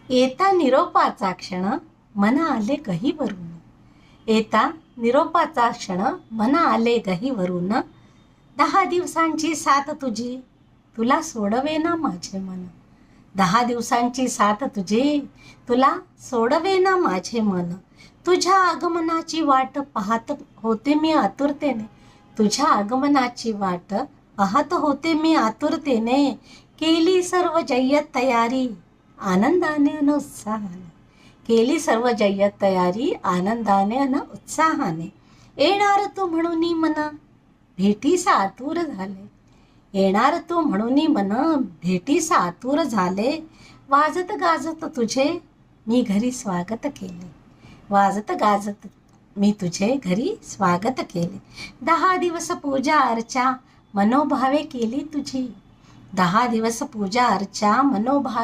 येता निरोपाचा क्षण मन आले गहीवरून. येता निरोपाचा क्षण मन आले गहीवरून. 10 दिवसांची साथ तुझी तुला सोडवे ना माझे मन. 10 दिवसांची साथ तुझी तुला सोडवे ना माझे मन. तुझ्या आगमनाची वाट पाहत होते मी आतुरतेने. तुझ्या आगमनाची वाट पाहत होते मी आतुरतेने. केली सर्व जय्यत तयारी आनंदाने अन उत्साहाने. केली सर्व जय्यत तयारी आनंदाने अन उत्साहाने. येणार तू म्हणून मन भेटीस आतुर झाले. येणार तू म्हणून मन भेटीस आतुर झाले. वाजत गाजत तुझे मी घरी स्वागत केले. वाजत गाजत मी तुझे घरी स्वागत केले. 10 दिवस पूजा अर्चा मनोभावे केली तुझी. 10 दिवस पूजा अर्चा मनोभावे